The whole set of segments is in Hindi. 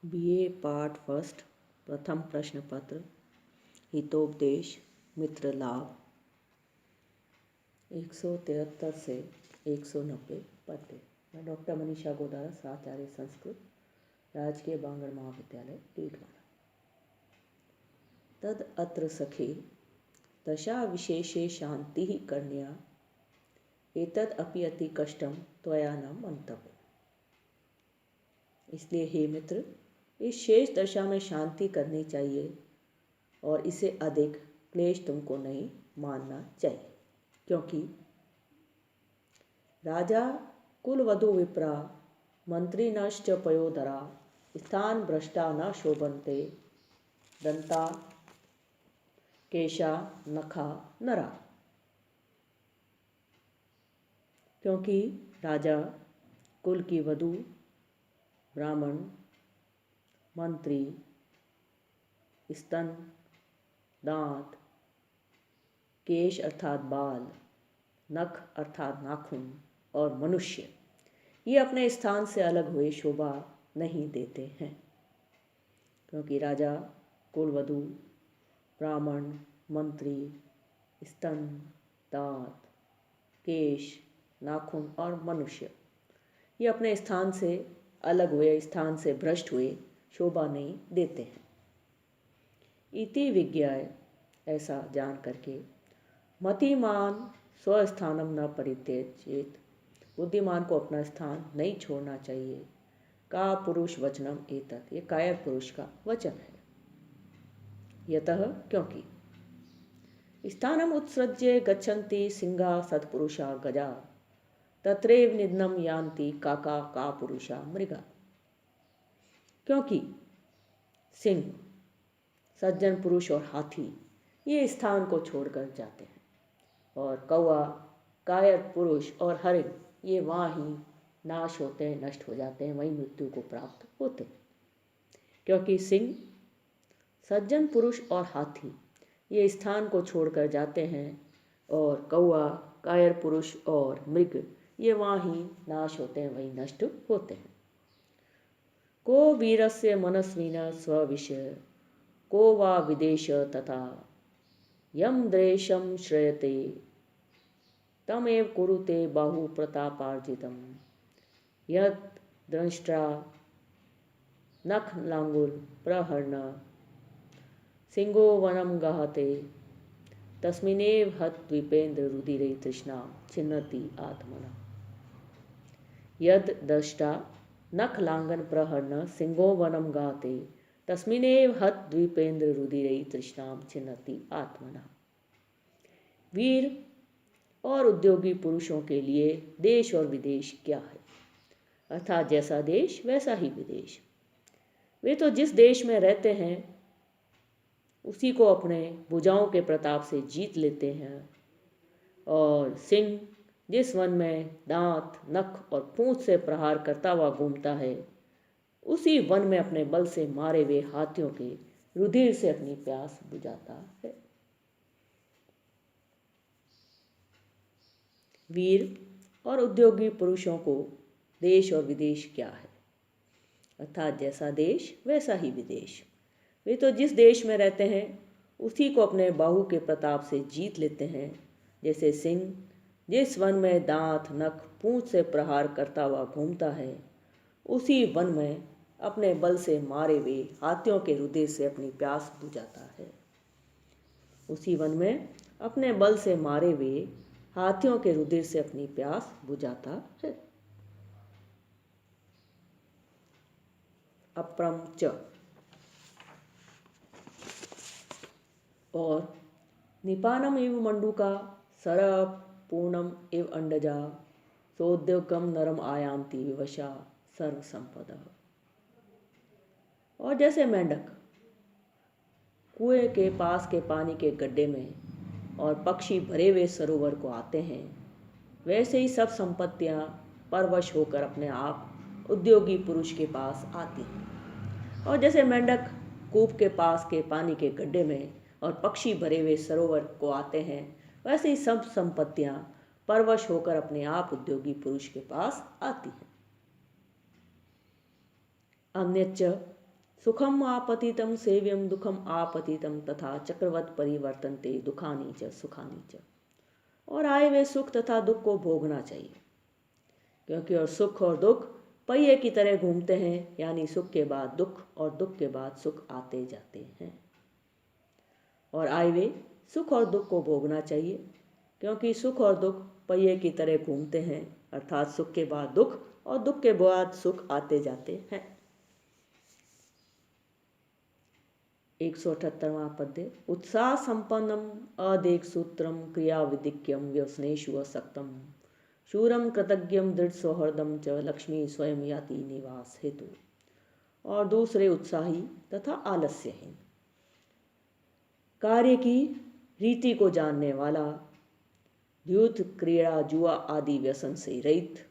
बीए पार्ट फर्स्ट प्रथम प्रश्न पत्र हितोपदेश मित्र लाभ 173 से 190 पद्य। मैं डॉक्टर मनीषा गोदारस, आचार्य संस्कृत, राजकीय बांगड़ महाविद्यालय डीडवाना। तद अत्र सखे दशा विशेषे शांति कर्ण्या एतद अपि अति कष्टम त्वया न मंतव्य। इसलिए हे मित्र, इस शेष दशा में शांति करनी चाहिए और इसे अधिक क्लेश तुमको नहीं मानना चाहिए, क्योंकि राजा कुलवधु विप्रा मंत्री नश्च पयोधरा स्थान भ्रष्टा न शोभन्ते दंता केशा नखा नरा। क्योंकि राजा, कुल की वधु, ब्राह्मण, मंत्री, स्तन, दांत, केश अर्थात बाल, नख अर्थात नाखून और मनुष्य ये अपने स्थान से अलग हुए शोभा नहीं देते हैं। क्योंकि राजा, कुलवधु, ब्राह्मण, मंत्री, स्तन, दांत, केश, नाखून और मनुष्य ये अपने स्थान से अलग हुए, स्थान से भ्रष्ट हुए शोभा नहीं देते हैं। इति विज्ञाय, ऐसा जान करके, मतिमान स्वस्थानम न परित्यजेत, बुद्धिमान को अपना स्थान नहीं छोड़ना चाहिए। का पुरुष वचनम एतत्, ये कायर पुरुष का वचन है। यतः, क्योंकि स्थानम उत्सृज्य गच्छन्ति सिंहा सत्पुरुषा गजा तत्रैव निधनम यान्ति काका का पुरुषा मृगा। क्योंकि सिंह, सज्जन पुरुष और हाथी ये स्थान को छोड़कर जाते हैं, और कौवा, कायर पुरुष और हरिण ये वहाँ ही नाश होते हैं, नष्ट हो जाते हैं, वहीं मृत्यु को प्राप्त होते हैं। क्योंकि सिंह, सज्जन पुरुष और हाथी ये स्थान को छोड़कर जाते हैं, और कौवा, कायर पुरुष और मृग ये वहाँ ही नाश होते हैं, वहीं नष्ट होते हैं। को वीरस्य मनस्विना स्वविषय को वा विदेश तथा यम द्वेषम श्रयते तमेव कुरुते बाहु प्रतापार्जितम यत् दंष्ट्रा नख लांगुल प्रहर्ण सिंहो वनम गहते तस्मिनेव हत द्वीपेन्द्र रुधिरे तृष्णा छिन्नति आत्मना। यद दष्टा नख लांगन प्रहर्ण सिंहो वनम गाते तस्मिनेव हत द्वीपेन्द्र रुधिरे तृष्णाम छिन्नति आत्मना। वीर और उद्योगी पुरुषों के लिए देश और विदेश क्या है, अर्थात जैसा देश वैसा ही विदेश। वे तो जिस देश में रहते हैं उसी को अपने भुजाओं के प्रताप से जीत लेते हैं, और सिंह जिस वन में दांत, नख और पूंछ से प्रहार करता हुआ घूमता है उसी वन में अपने बल से मारे हुए हाथियों के रुधिर से अपनी प्यास बुझाता है। वीर और उद्योगी पुरुषों को देश और विदेश क्या है, अर्थात जैसा देश वैसा ही विदेश। वे तो जिस देश में रहते हैं उसी को अपने बाहु के प्रताप से जीत लेते हैं। जैसे सिंह जिस वन में दांत, नख, पूंछ से प्रहार करता हुआ घूमता है उसी वन में अपने बल से मारे हुए हाथियों के रुधिर से अपनी प्यास बुझाता है। उसी वन में अपने बल से मारे हुए हाथियों के रुधिर से अपनी प्यास बुझाता है। अप्रम च, और निपानम एव मंडूका सरप पूर्णम एव अंडजा सोद्योगम नरम आयांति विवशा सर्व संपदा। और जैसे मेंढक कुएं के पास के पानी के गड्ढे में और पक्षी भरे हुए सरोवर को आते हैं, वैसे ही सब संपत्तियां परवश होकर अपने आप उद्योगी पुरुष के पास आती हैं। और जैसे मेंढक कूप के पास के पानी के गड्ढे में और पक्षी भरे हुए सरोवर को आते हैं, वैसे ही सब संपत्तियां परवश होकर अपने आप उद्योगी पुरुष के पास आती हैं। अन्यच्च सुखम आपतितम सेव्यम दुखम आपतितम तथा चक्रवत परिवर्तनते दुखानी च सुखानी च। और आए वे सुख तथा दुख को भोगना चाहिए, क्योंकि और सुख और दुख पहिए की तरह घूमते हैं, यानी सुख के बाद दुख और दुख के बाद सुख आते जाते हैं। और आए वे सुख और दुख को भोगना चाहिए, क्योंकि सुख और दुख पहिए की तरह घूमते हैं, अर्थात सुख के बाद दुख और दुख के बाद सुख आते जाते हैं। 178वां पद्य। उत्साह संपन्नम अदेक सूत्रम क्रिया विदिक्यम व्यसनेषु असक्तम शूरम कृतज्ञम दृढ़ सौहृदम च लक्ष्मी स्वयं याति निवास हेतु। और दूसरे उत्साही तथा आलस्यहीन, कार्य की रीति को जानने वाला, द्यूत क्रीड़ा जुआ आदि व्यसन से रहित,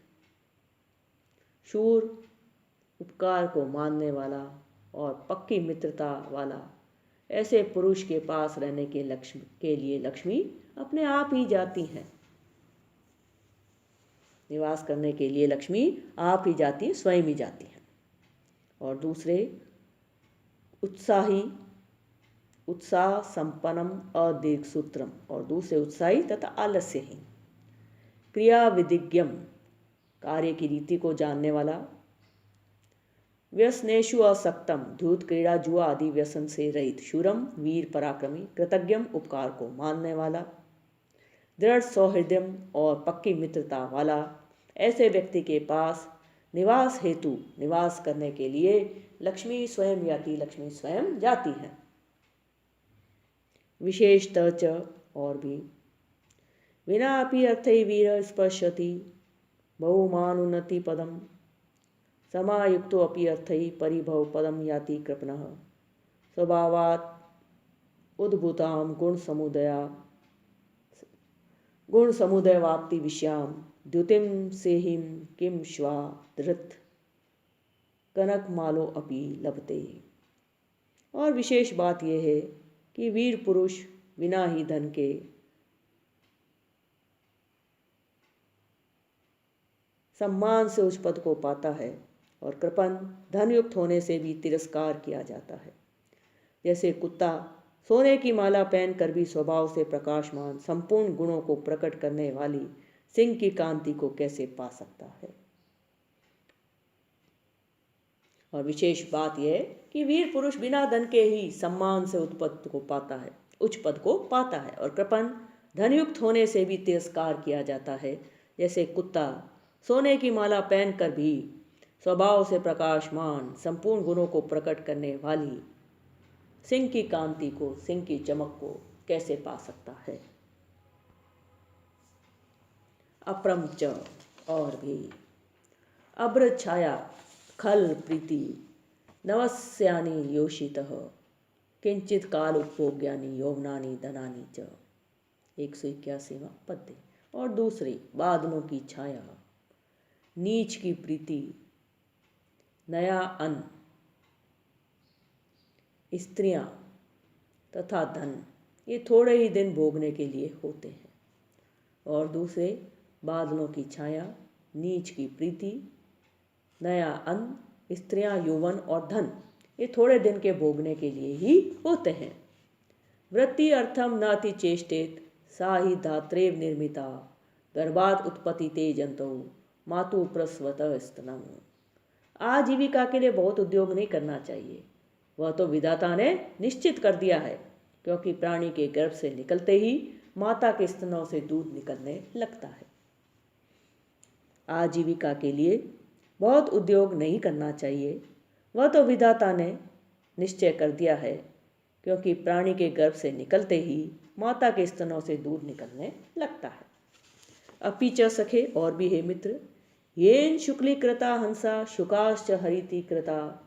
शूर उपकार को मानने वाला और पक्की मित्रता वाला, ऐसे पुरुष के पास रहने के लिए लक्ष्मी अपने आप ही जाती हैं। निवास करने के लिए लक्ष्मी आप ही जाती है, स्वयं ही जाती हैं। और दूसरे उत्साही, उत्साह संपन्नम अदीर्घ सूत्रम, और दूसरे उत्साही तथा आलस्यहीन, क्रिया विदिज्ञम, कार्य की रीति को जानने वाला, व्यसनेषु असक्तम, धूत क्रीड़ा जुआ आदि व्यसन से रहित, शूरम वीर पराक्रमी, कृतज्ञम उपकार को मानने वाला, दृढ़ सौहृदयम और पक्की मित्रता वाला, ऐसे व्यक्ति के पास निवास हेतु, निवास करने के लिए लक्ष्मी स्वयं याति, लक्ष्मी स्वयं जाती है। विशेषतः च, और भी, विना अपि अर्थै वीर स्पर्शति बहुमानुन्नति पदम समायुक्तो अपि अर्थै परिभव पदम याति कृपणः स्वभावात् उद्भूताम गुण समुदय वाप्ति विषयाम द्युतिम सेहिम किम श्वा धृत कनक मालो अपि लभते। और विशेष बात यह है कि वीर पुरुष बिना ही धन के सम्मान से उस पद को पाता है, और कृपण धनयुक्त होने से भी तिरस्कार किया जाता है। जैसे कुत्ता सोने की माला पहनकर भी स्वभाव से प्रकाशमान संपूर्ण गुणों को प्रकट करने वाली सिंह की कांति को कैसे पा सकता है। और विशेष बात यह कि वीर पुरुष बिना धन के ही सम्मान से उत्पत्ति को पाता है, उच्च पद को पाता है, और कृपण धनयुक्त होने से भी तिरस्कार किया जाता है। जैसे कुत्ता सोने की माला पहनकर भी स्वभाव से प्रकाशमान संपूर्ण गुणों को प्रकट करने वाली सिंह की कांति को, सिंह की चमक को कैसे पा सकता है। अप्रम च, और भी, अभ्र छाया खल प्रीति नवस्यानि योषितः किंचित काल उपभोग्यानि यौवनानि धनानि च। 181वां पद्य। और दूसरे बादलों की छाया, नीच की प्रीति, नया अन्न, स्त्रियां तथा धन, ये थोड़े ही दिन भोगने के लिए होते हैं। और दूसरे बादलों की छाया, नीच की प्रीति, नया अन्न, स्त्रियां, यौवन और धन, ये थोड़े दिन के भोगने के लिए ही होते हैं। वृत्ति अर्थम नाति चेष्टेत सा ही धात्रेव निर्मिता गर्भात उत्पत्ति ते जंतु मातु प्रस्वत स्तनम। आजीविका के लिए बहुत उद्योग नहीं करना चाहिए, वह तो विधाता ने निश्चित कर दिया है, क्योंकि प्राणी के गर्भ से निकलते ही माता के स्तनों से दूध निकलने लगता है। आजीविका के लिए बहुत उद्योग नहीं करना चाहिए, वह तो विधाता ने निश्चय कर दिया है, क्योंकि प्राणी के गर्भ से निकलते ही माता के स्तनों से दूध निकलने लगता है। अपि च सखे, और भी है मित्र, येन शुक्लीकृता हंसा शुकाश्च हरिति कृता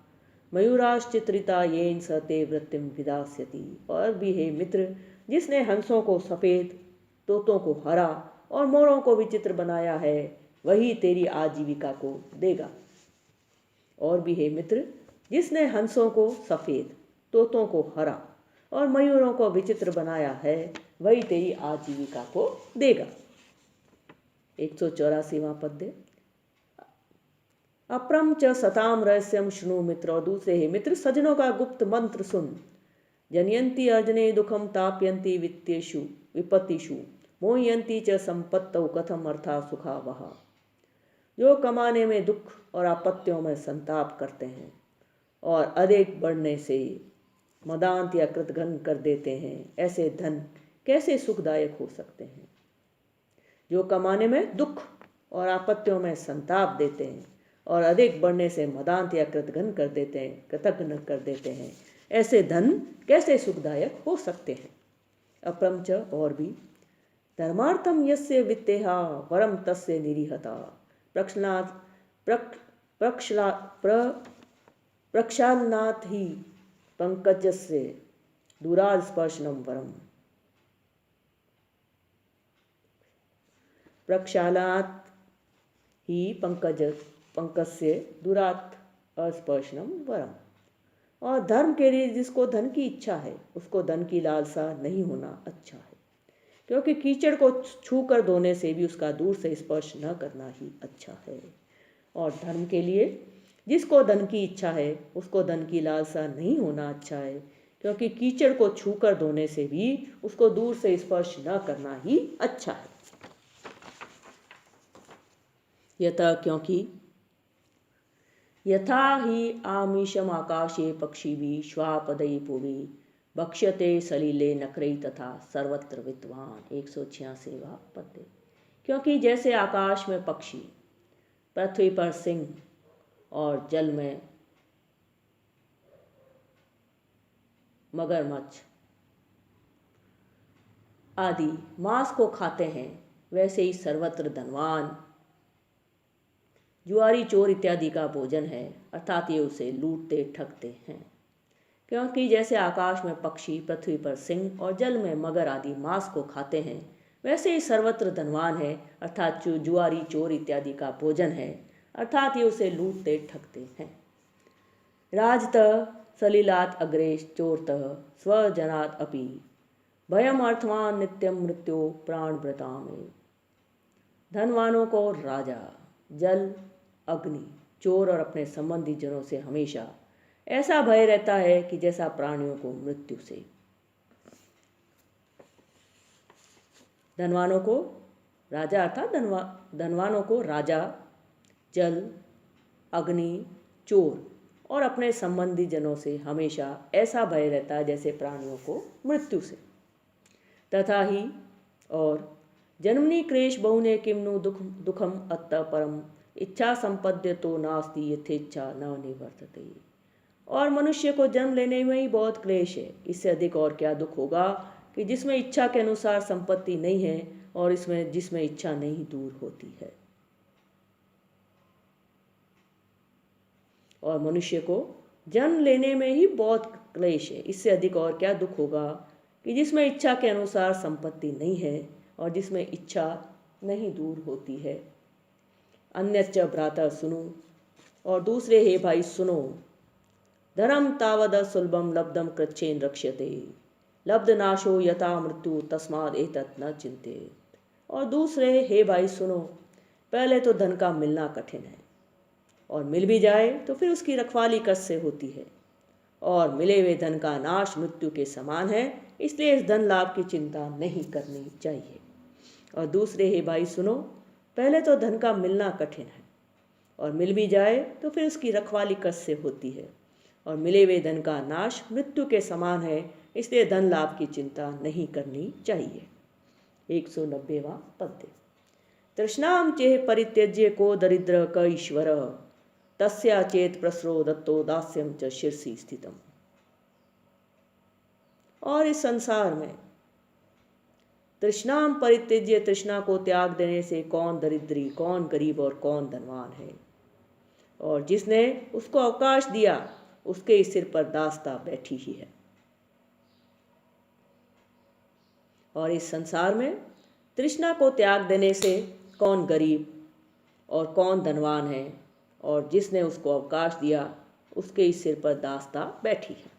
मयूराश्चित्रिता येन सते वृत्तिम विदास्यति। और भी है मित्र, जिसने हंसों को सफ़ेद, तोतों को हरा और मोरों को विचित्र बनाया है, वही तेरी आजीविका को देगा। और भी है मित्र, जिसने हंसों को सफ़ेद, तोतों को हरा और मयूरों को विचित्र बनाया है, वही तेरी आजीविका को देगा। 184वां पद्य। अप्रम च सताम रहस्यम शृणु मित्र, और दूसरे ही मित्र सजनों का गुप्त मंत्र सुन। जनयंती अर्जने दुखम तापयंती वित्तेषु विपत्तिषु, मोहयंती च संपत्तौ कथम अर्थाः सुखा वहा। जो कमाने में दुख और आपत्तियों में संताप करते हैं और अधिक बढ़ने से मदांत या कृतघ्न कर देते हैं, ऐसे धन कैसे सुखदायक हो सकते हैं। जो कमाने में दुख और आपत्तियों में संताप देते हैं और अधिक बढ़ने से मदांत या कृतघ्न कर देते हैं, कृतघ्न कर देते हैं, ऐसे धन कैसे सुखदायक हो सकते हैं। अप्रमच, और भी, धर्मार्थम यस्य वित्तेहा वरम तस्य निरीहता, प्रक्षालनाथ ही पंकजस्य दूराद स्पर्शनम वरम। प्रक्षालनाथ ही पंकजस्य दूरात अस्पर्शनम वरम। और धर्म के लिए जिसको धन की इच्छा है उसको धन की लालसा नहीं होना अच्छा है, क्योंकि कीचड़ को छू कर धोने से भी उसका दूर से स्पर्श न करना ही अच्छा है। और धर्म के लिए जिसको धन की इच्छा है उसको धन की लालसा नहीं होना अच्छा है, क्योंकि कीचड़ को छू कर धोने से भी उसको दूर से स्पर्श न करना ही अच्छा है। यथा, क्योंकि यथा ही आमिषम आकाशे पक्षिभिः श्वापदयि भुवि भक्ष्यते सलिले नखरै तथा सर्वत्र विद्वान्। 186वां पद्य। क्योंकि जैसे आकाश में पक्षी, पृथ्वी पर सिंह और जल में मगरमच्छ आदि मांस को खाते हैं, वैसे ही सर्वत्र धनवान जुआरी चोर इत्यादि का भोजन है, अर्थात ये उसे लूटते ठगते हैं। क्योंकि जैसे आकाश में पक्षी, पृथ्वी पर सिंह और जल में मगर आदि मांस को खाते हैं, वैसे ही सर्वत्र धनवान है, अर्थात जुआरी चोर इत्यादि का भोजन है, अर्थात ये उसे लूटते ठगते हैं। राजतः सलिलात अग्रेश चोरतः स्वजनात अपि भयम अर्थवान नित्यम मृत्यो प्राणव्रता में। धनवानों को राजा, जल, अग्नि, चोर और अपने संबंधी जनों से हमेशा ऐसा भय रहता है कि जैसा प्राणियों को मृत्यु से। धनवानों को राजा, अर्थात धनवानों को राजा, जल, अग्नि, चोर और अपने संबंधी जनों से हमेशा ऐसा भय रहता है जैसे प्राणियों को मृत्यु से। तथा ही, और जन्मनि क्लेश बहुने किमनु दुखम अत्तः परम इच्छा संपद्य तो नास्ति यथेच्छा न निवर्तते। और मनुष्य को जन्म लेने में ही बहुत क्लेश है, इससे अधिक और क्या दुख होगा कि जिसमें इच्छा के अनुसार संपत्ति नहीं है और जिसमें इच्छा नहीं दूर होती है। और मनुष्य को जन्म लेने में ही बहुत क्लेश है, इससे अधिक और क्या दुख होगा कि जिसमें इच्छा के अनुसार संपत्ति नहीं है और जिसमें इच्छा नहीं दूर होती है। अन्यच्च भ्राता सुनो, और दूसरे हे भाई सुनो। धर्म तावद सुलभम लब्धम कृच्छेन रक्ष्यते लब्ध नाशो यथा मृत्यु तस्माद एतत् न चिंतेत। और दूसरे हे भाई सुनो, पहले तो धन का मिलना कठिन है, और मिल भी जाए तो फिर उसकी रखवाली कष्ट से होती है, और मिले हुए धन का नाश मृत्यु के समान है, इसलिए इस धन लाभ की चिंता नहीं करनी चाहिए। और दूसरे हे भाई सुनो, पहले तो धन का मिलना कठिन है, और मिल भी जाए तो फिर उसकी रखवाली कष्ट से होती है, और मिले हुए धन का नाश मृत्यु के समान है, इसलिए धन लाभ की चिंता नहीं करनी चाहिए। 190वां पद्य। तृष्णाम चेह परित्यज्य को दरिद्र क ईश्वर तस्या चेत प्रसरो दत्तो दास्यम च शीर्षि स्थितम। और इस संसार में तृष्णाम परित्यज्य, तृष्णा को त्याग देने से कौन दरिद्री, कौन गरीब और कौन धनवान है। और जिसने उसको अवकाश दिया उसके ही सिर पर दास्ता बैठी ही है। और इस संसार में तृष्णा को त्याग देने से कौन गरीब और कौन धनवान है, और जिसने उसको अवकाश दिया उसके ही सिर पर दास्ता बैठी है।